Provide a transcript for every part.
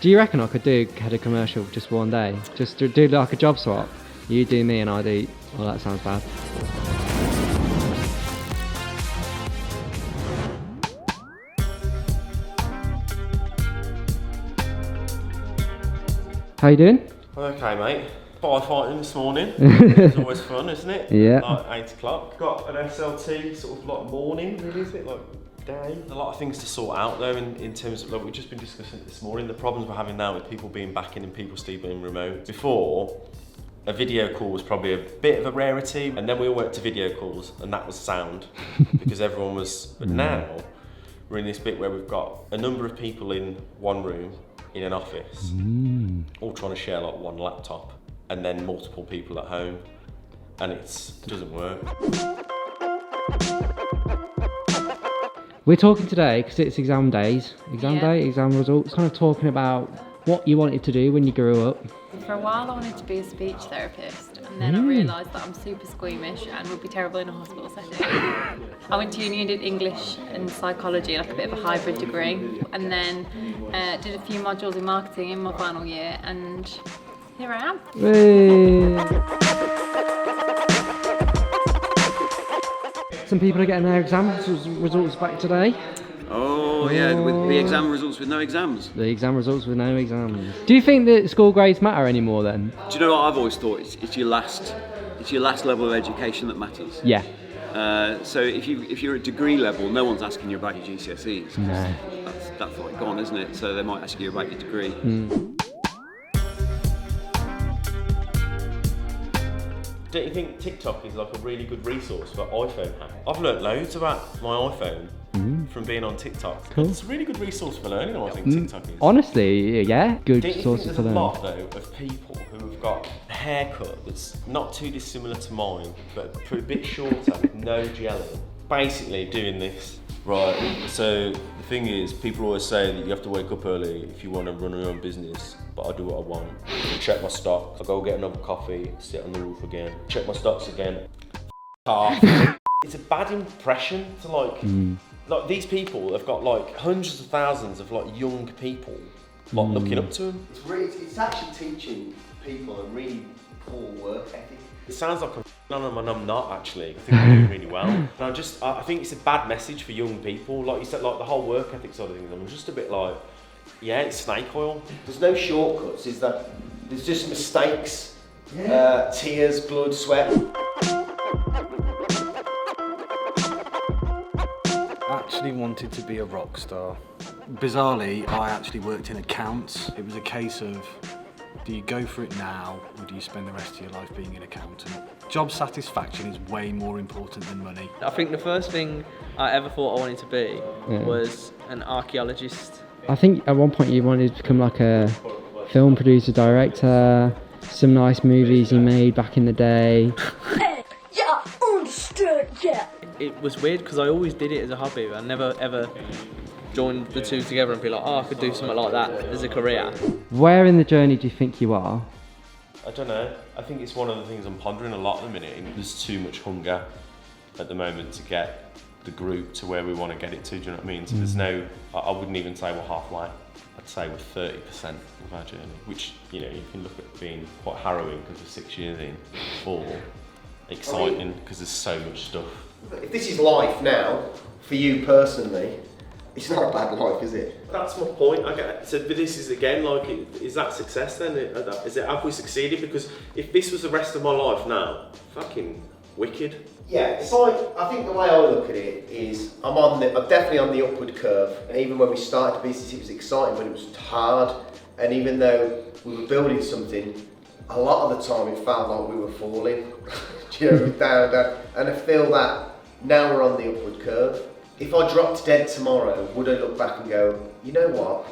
Do you reckon I could do head of commercial just one day? Just to do like a job swap? You do me and I do... Well, that sounds bad. How you doing? Okay, mate. Firefighting this morning. It's always fun, isn't it? Yeah. Like 8 o'clock. Got an SLT sort of like morning, really, is it? Like day. A lot of things to sort out though in terms of, like we've just been discussing this morning, the problems we're having now with people being back in and people still being remote. Before, a video call was probably a bit of a rarity, and then we all went to video calls and that was sound because everyone was, but now we're in this bit where we've got a number of people in one room in an office, all trying to share like one laptop, and then multiple people at home, and it doesn't work. We're talking today because it's exam days, day, exam results, kind of talking about what you wanted to do when you grew up. For a while I wanted to be a speech therapist, and then I realised that I'm super squeamish and would be terrible in a hospital setting. I went to uni and did English and psychology, like a bit of a hybrid degree, and then did a few modules in marketing in my final year, and here I am. Some people are getting their exam results back today. Oh yeah, with the exam results with no exams. The exam results with no exams. Do you think that school grades matter anymore then? Do you know what I've always thought? It's your last level of education that matters. Yeah. So if you're at degree level, no one's asking you about your GCSEs. No. That's like gone, isn't it? So they might ask you about your degree. Don't you think TikTok is like a really good resource for iPhone hack? I've learnt loads about my iPhone from being on TikTok. Cool. It's a really good resource for learning, I think TikTok is. Honestly, yeah, good Don't you source think for there's a them. lot though of people who have got a haircut that's not too dissimilar to mine, but a bit shorter with no gelling. Basically doing this. Right, so the thing is, people always say that you have to wake up early if you want to run your own business, but I do what I want. Check my stocks, I go get another coffee, sit on the roof again, check my stocks again. It's a bad impression to like these people have got like hundreds of thousands of like young people like looking up to them. It's actually teaching people a really poor work ethic. It sounds like I'm on them and I'm not actually. I think I'm doing really well. And I think it's a bad message for young people. Like you said, like the whole work ethic side of things, I'm just a bit like, yeah, it's snake oil. There's no shortcuts, is there? There's just mistakes, tears, blood, sweat. I actually wanted to be a rock star. Bizarrely, I actually worked in accounts. It was a case of, do you go for it now, or do you spend the rest of your life being an accountant? Job satisfaction is way more important than money. I think the first thing I ever thought I wanted to be was an archaeologist. I think at one point you wanted to become like a film producer, director, some nice movies you made back in the day. Yeah, understood, yeah. It was weird because I always did it as a hobby. I never ever joined the two together and be like, oh, I could do something like that as a career. Where in the journey do you think you are? I don't know. I think it's one of the things I'm pondering a lot at the minute. There's too much hunger at the moment to get the group to where we want to get it to, do you know what I mean? So there's no, I wouldn't even say we're halfway. I'd say we're 30% of our journey, which, you know, you can look at being quite harrowing because we're 6 years in, or exciting because there's so much stuff. If this is life now, for you personally, it's not a bad life, is it? That's my point. I get, so but this is again like, is that success then? Is it, have we succeeded? Because if this was the rest of my life now, fucking wicked. Yeah, it's like, I think the way I look at it is, I'm definitely on the upward curve. And even when we started the business, it was exciting, but it was hard. And even though we were building something, a lot of the time it felt like we were falling. You know, down. And I feel that now we're on the upward curve. If I dropped dead tomorrow, would I look back and go, you know what?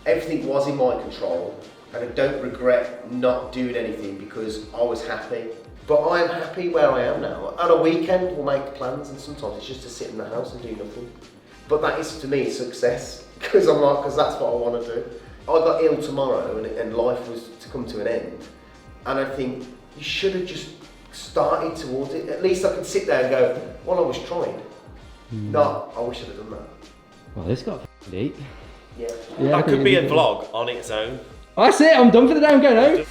Everything was in my control, and I don't regret not doing anything because I was happy. But I am happy where I am now. On a weekend, we'll make plans, and sometimes it's just to sit in the house and do nothing. But that is, to me, success, because that's what I want to do. I got ill tomorrow, and life was to come to an end. And I think you should have just started towards it. At least I could sit there and go, well, I was trying. No, I wish I'd have done that. Well, this got deep. Yeah. Yeah, I That think could it be is. a vlog on its own. That's it. I'm done for the day. I'm going home.